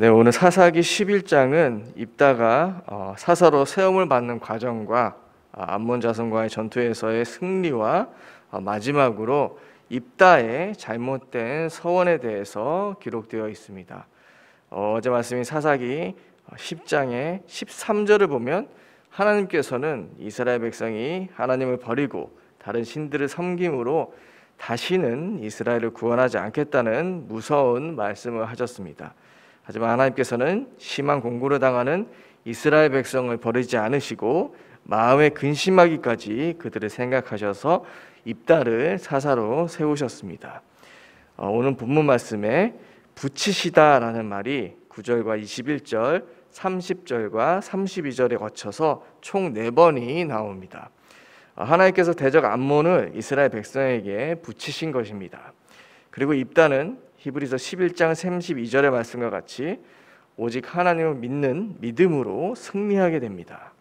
네, 오늘 사사기 11장은 입다가 사사로 세움을 받는 과정과 암몬 자손과의 전투에서의 승리와 마지막으로 입다의 잘못된 서원에 대해서 기록되어 있습니다. 어제 말씀인 사사기 10장의 13절을 보면 하나님께서는 이스라엘 백성이 하나님을 버리고 다른 신들을 섬김으로 다시는 이스라엘을 구원하지 않겠다는 무서운 말씀을 하셨습니다. 하지만 하나님께서는 심한 공고를 당하는 이스라엘 백성을 버리지 않으시고 마음에 근심하기까지 그들을 생각하셔서 입다를 사사로 세우셨습니다. 오늘 본문 말씀에 붙이시다라는 말이 9절과 21절, 30절과 32절에 거쳐서 총 4번이 나옵니다. 하나님께서 대적 암몬을 이스라엘 백성에게 붙이신 것입니다. 그리고 입다는 히브리서 11장 32절의 말씀과 같이 오직 하나님을 믿는 믿음으로 승리하게 됩니다.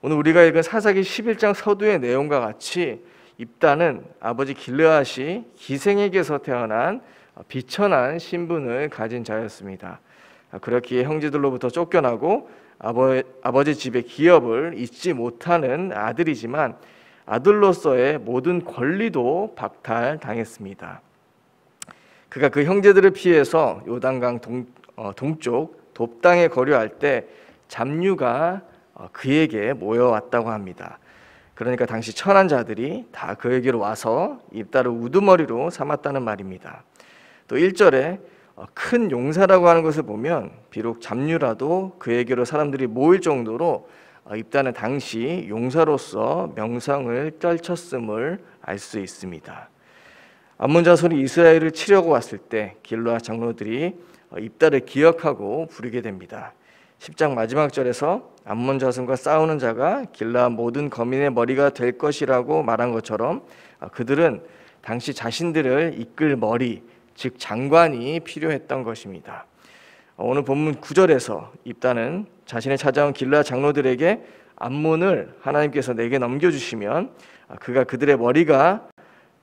오늘 우리가 읽은 사사기 11장 서두의 내용과 같이 입다는 아버지 길르앗이 기생에게서 태어난 비천한 신분을 가진 자였습니다. 그렇기에 형제들로부터 쫓겨나고 아버지 집의 기업을 잊지 못하는 아들이지만 아들로서의 모든 권리도 박탈당했습니다. 그가 그 형제들을 피해서 요단강 동쪽 돕당에 거류할 때 잡류가 그에게 모여왔다고 합니다. 그러니까 당시 천한 자들이 다 그에게로 와서 입다를 우두머리로 삼았다는 말입니다. 또 1절에 큰 용사라고 하는 것을 보면 비록 잡류라도 그에게로 사람들이 모일 정도로 입다는 당시 용사로서 명성을 떨쳤음을 알 수 있습니다. 암몬 자손이 이스라엘을 치려고 왔을 때 길르앗 장로들이 입다를 기억하고 부르게 됩니다. 10장 마지막 절에서 암몬 자손과 싸우는 자가 길르앗 모든 거민의 머리가 될 것이라고 말한 것처럼 그들은 당시 자신들을 이끌 머리, 즉 장관이 필요했던 것입니다. 오늘 본문 9절에서 입다는 자신을 찾아온 길르앗 장로들에게 암몬을 하나님께서 내게 넘겨주시면 그가 그들의 머리가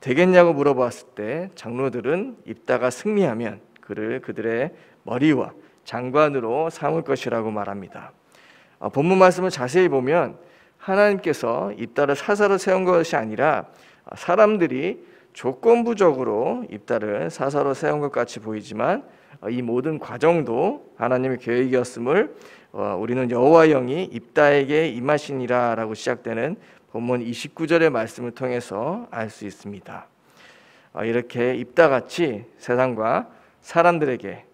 되겠냐고 물어보았을 때 장로들은 입다가 승리하면 그를 그들의 머리와 장관으로 삼을 것이라고 말합니다. 본문 말씀을 자세히 보면 하나님께서 입다를 사사로 세운 것이 아니라 사람들이 조건부적으로 입다를 사사로 세운 것 같이 보이지만 이 모든 과정도 하나님의 계획이었음을 우리는 여호와의 영이 입다에게 임하시니라 라고 시작되는 본문 29절의 말씀을 통해서 알 수 있습니다. 이렇게 입다같이 세상과 사람들에게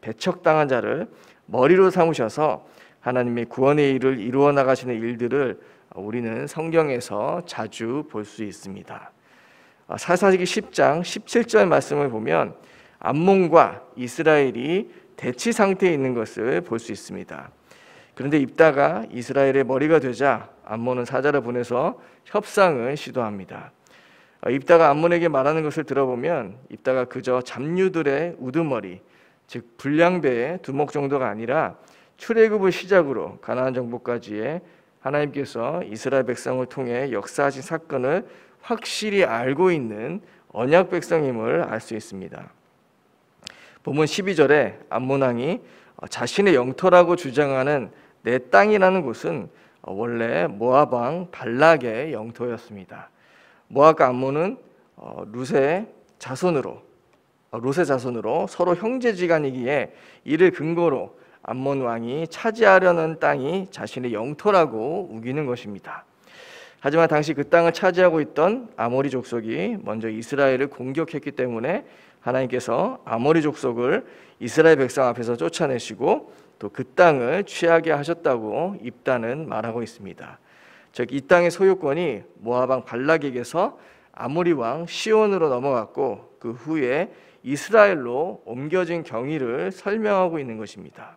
배척당한 자를 머리로 삼으셔서 하나님의 구원의 일을 이루어 나가시는 일들을 우리는 성경에서 자주 볼 수 있습니다. 사사기 10장 17절 말씀을 보면 암몬과 이스라엘이 대치 상태에 있는 것을 볼 수 있습니다. 그런데 입다가 이스라엘의 머리가 되자 암몬은 사자를 보내서 협상을 시도합니다. 입다가 암몬에게 말하는 것을 들어보면 입다가 그저 잡류들의 우두머리, 즉 불량배의 두목 정도가 아니라 출애굽을 시작으로 가나안 정복까지의 하나님께서 이스라엘 백성을 통해 역사하신 사건을 확실히 알고 있는 언약 백성임을 알 수 있습니다. 본문 12절에 암몬 왕이 자신의 영토라고 주장하는 내 땅이라는 곳은 원래 모압 왕 발락의 영토였습니다. 모압과 암몬은 룻의 자손으로 서로 형제지간이기에 이를 근거로 암몬 왕이 차지하려는 땅이 자신의 영토라고 우기는 것입니다. 하지만 당시 그 땅을 차지하고 있던 아모리 족속이 먼저 이스라엘을 공격했기 때문에 하나님께서 아모리 족속을 이스라엘 백성 앞에서 쫓아내시고 또 그 땅을 취하게 하셨다고 입다는 말하고 있습니다. 즉 이 땅의 소유권이 모압 왕 발락에게서 아모리 왕 시온으로 넘어갔고 그 후에 이스라엘로 옮겨진 경위를 설명하고 있는 것입니다.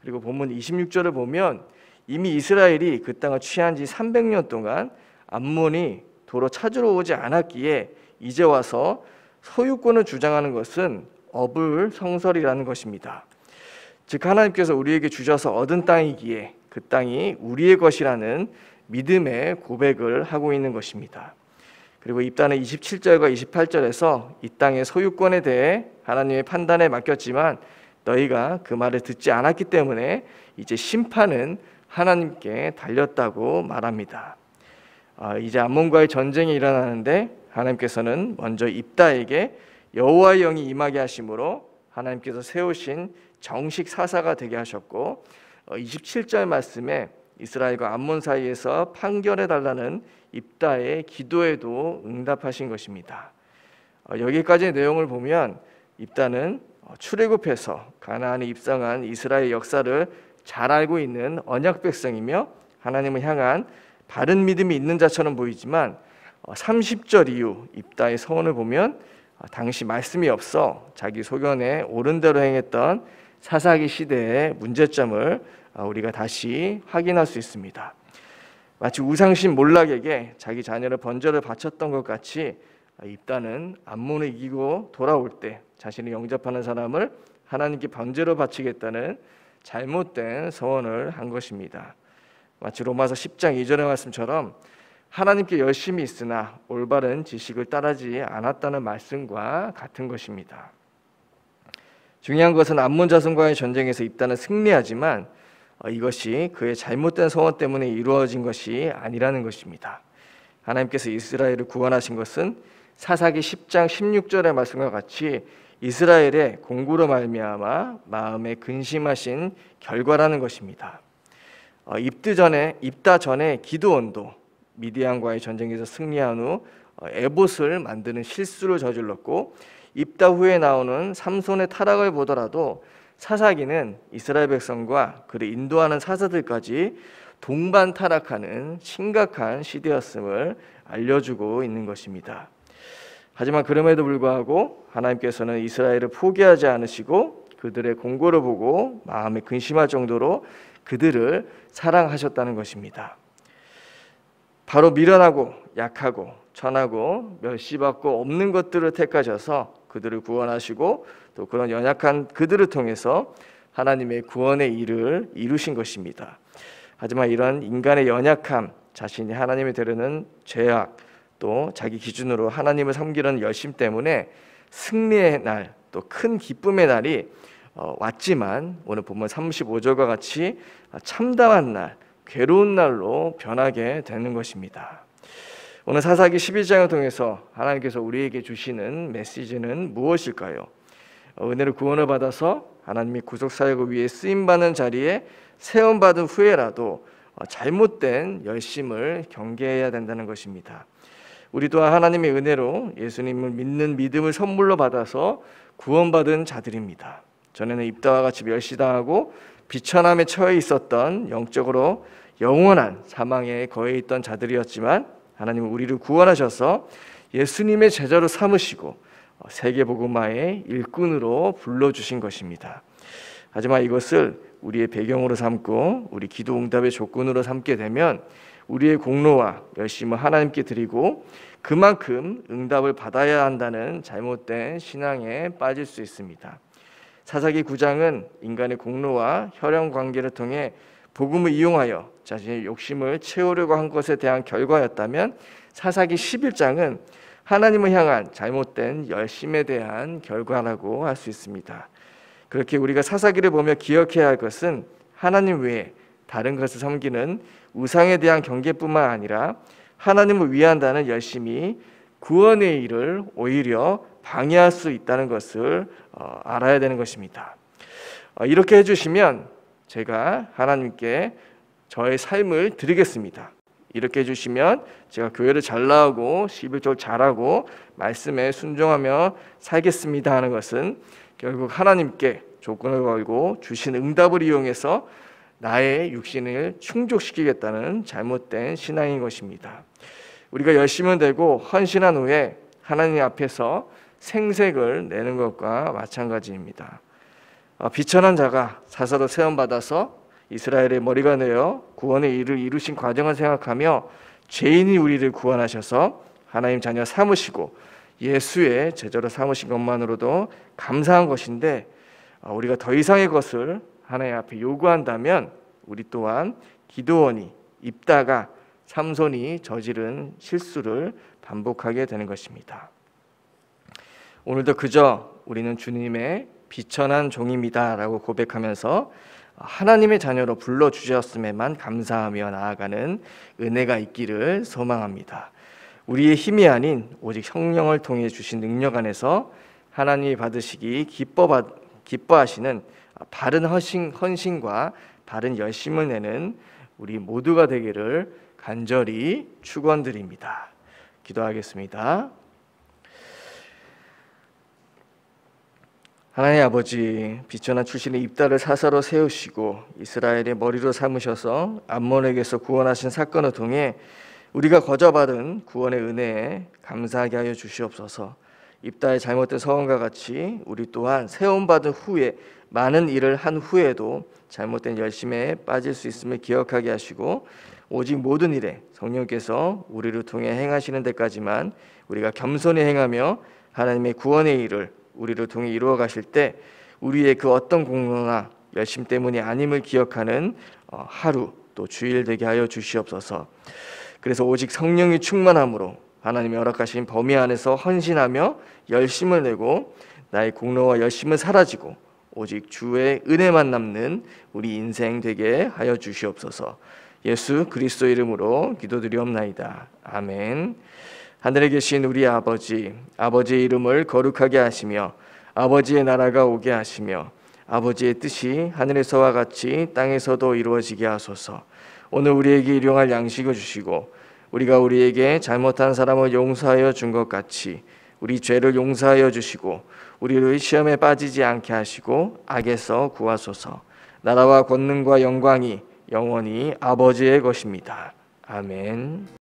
그리고 본문 26절을 보면 이미 이스라엘이 그 땅을 취한 지 300년 동안 암몬이 도로 찾으러 오지 않았기에 이제 와서 소유권을 주장하는 것은 어불성설이라는 것입니다. 즉 하나님께서 우리에게 주셔서 얻은 땅이기에 그 땅이 우리의 것이라는 믿음의 고백을 하고 있는 것입니다. 그리고 입다는 27절과 28절에서 이 땅의 소유권에 대해 하나님의 판단에 맡겼지만 너희가 그 말을 듣지 않았기 때문에 이제 심판은 하나님께 달렸다고 말합니다. 이제 암몬과의 전쟁이 일어나는데 하나님께서는 먼저 입다에게 여호와의 영이 임하게 하심으로 하나님께서 세우신 정식 사사가 되게 하셨고 27절 말씀에 이스라엘과 암몬 사이에서 판결해 달라는 입다의 기도에도 응답하신 것입니다. 여기까지의 내용을 보면 입다는 출애굽해서 가나안에 입성한 이스라엘 역사를 잘 알고 있는 언약 백성이며 하나님을 향한 바른 믿음이 있는 자처럼 보이지만 30절 이후 입다의 서원을 보면 당시 말씀이 없어 자기 소견에 옳은 대로 행했던 사사기 시대의 문제점을 우리가 다시 확인할 수 있습니다. 마치 우상신 몰락에게 자기 자녀를 번제를 바쳤던 것 같이 입다는 암몬을 이기고 돌아올 때 자신을 영접하는 사람을 하나님께 번제로 바치겠다는 잘못된 서원을 한 것입니다. 마치 로마서 10장 2절의 말씀처럼 하나님께 열심히 있으나 올바른 지식을 따르지 않았다는 말씀과 같은 것입니다. 중요한 것은 암몬 자손과의 전쟁에서 입다는 승리하지만 이것이 그의 잘못된 서원 때문에 이루어진 것이 아니라는 것입니다. 하나님께서 이스라엘을 구원하신 것은 사사기 10장 16절의 말씀과 같이 이스라엘의 공고로 말미암아 마음에 근심하신 결과라는 것입니다. 입다 전에 기드온도 미디안과의 전쟁에서 승리한 후 에봇을 만드는 실수를 저질렀고 입다 후에 나오는 삼손의 타락을 보더라도 사사기는 이스라엘 백성과 그를 인도하는 사사들까지 동반 타락하는 심각한 시대였음을 알려주고 있는 것입니다. 하지만 그럼에도 불구하고 하나님께서는 이스라엘을 포기하지 않으시고 그들의 공고를 보고 마음에 근심할 정도로 그들을 사랑하셨다는 것입니다. 바로 미련하고 약하고 천하고 멸시받고 없는 것들을 택하셔서 그들을 구원하시고 또 그런 연약한 그들을 통해서 하나님의 구원의 일을 이루신 것입니다. 하지만 이런 인간의 연약함, 자신이 하나님을 되려는 죄악, 또 자기 기준으로 하나님을 섬기려는 열심 때문에 승리의 날, 또 큰 기쁨의 날이 왔지만 오늘 본문 35절과 같이 참담한 날, 괴로운 날로 변하게 되는 것입니다. 오늘 사사기 12장을 통해서 하나님께서 우리에게 주시는 메시지는 무엇일까요? 은혜로 구원을 받아서 하나님의 구속사역을 위해 쓰임받는 자리에 세움받은 후에라도 잘못된 열심을 경계해야 된다는 것입니다. 우리 또한 하나님의 은혜로 예수님을 믿는 믿음을 선물로 받아서 구원받은 자들입니다. 전에는 입다와 같이 멸시당하고 비천함에 처해 있었던 영적으로 영원한 사망에 거해 있던 자들이었지만 하나님은 우리를 구원하셔서 예수님의 제자로 삼으시고 세계복음화의 일꾼으로 불러주신 것입니다. 하지만 이것을 우리의 배경으로 삼고 우리 기도 응답의 조건으로 삼게 되면 우리의 공로와 열심을 하나님께 드리고 그만큼 응답을 받아야 한다는 잘못된 신앙에 빠질 수 있습니다. 사사기 9장은 인간의 공로와 혈연 관계를 통해 복음을 이용하여 자신의 욕심을 채우려고 한 것에 대한 결과였다면 사사기 11장은 하나님을 향한 잘못된 열심에 대한 결과라고 할 수 있습니다. 그렇게 우리가 사사기를 보며 기억해야 할 것은 하나님 외에 다른 것을 섬기는 우상에 대한 경계뿐만 아니라 하나님을 위한다는 열심이 구원의 일을 오히려 방해할 수 있다는 것을 알아야 되는 것입니다. 이렇게 해주시면 제가 하나님께 저의 삶을 드리겠습니다. 이렇게 해주시면 제가 교회를 잘 나오고 11조 잘하고 말씀에 순종하며 살겠습니다 하는 것은 결국 하나님께 조건을 걸고 주신 응답을 이용해서 나의 육신을 충족시키겠다는 잘못된 신앙인 것입니다. 우리가 열심을 내고 헌신한 후에 하나님 앞에서 생색을 내는 것과 마찬가지입니다. 비천한 자가 사사로 세움받아서 이스라엘의 머리가 되어 구원의 일을 이루신 과정을 생각하며 죄인이 우리를 구원하셔서 하나님 자녀 삼으시고 예수의 제자로 삼으신 것만으로도 감사한 것인데 우리가 더 이상의 것을 하나님 앞에 요구한다면 우리 또한 기드온이 입다가 삼손이 저지른 실수를 반복하게 되는 것입니다. 오늘도 그저 우리는 주님의 비천한 종입니다라고 고백하면서 하나님의 자녀로 불러주셨음에만 감사하며 나아가는 은혜가 있기를 소망합니다. 우리의 힘이 아닌 오직 성령을 통해 주신 능력 안에서 하나님이 받으시기 기뻐하시는 바른 헌신과 바른 열심을 내는 우리 모두가 되기를 간절히 축원드립니다. 기도하겠습니다. 하나님 아버지, 비천한 출신의 입다를 사사로 세우시고 이스라엘의 머리로 삼으셔서 암몬에게서 구원하신 사건을 통해 우리가 거저받은 구원의 은혜에 감사하게 하여 주시옵소서. 입다의 잘못된 서원과 같이 우리 또한 세움받은 후에 많은 일을 한 후에도 잘못된 열심에 빠질 수 있음을 기억하게 하시고 오직 모든 일에 성령께서 우리를 통해 행하시는 데까지만 우리가 겸손히 행하며 하나님의 구원의 일을 우리를 통해 이루어 가실 때 우리의 그 어떤 공로나 열심 때문이 아님을 기억하는 하루 또 주일 되게 하여 주시옵소서. 그래서 오직 성령이 충만함으로 하나님의 허락하신 범위 안에서 헌신하며 열심을 내고 나의 공로와 열심은 사라지고 오직 주의 은혜만 남는 우리 인생 되게 하여 주시옵소서. 예수 그리스도 이름으로 기도드리옵나이다. 아멘. 하늘에 계신 우리 아버지, 아버지의 이름을 거룩하게 하시며 아버지의 나라가 오게 하시며 아버지의 뜻이 하늘에서와 같이 땅에서도 이루어지게 하소서. 오늘 우리에게 일용할 양식을 주시고 우리가 우리에게 잘못한 사람을 용서하여 준 것 같이 우리 죄를 용서하여 주시고 우리를 시험에 빠지지 않게 하시고 악에서 구하소서. 나라와 권능과 영광이 영원히 아버지의 것입니다. 아멘.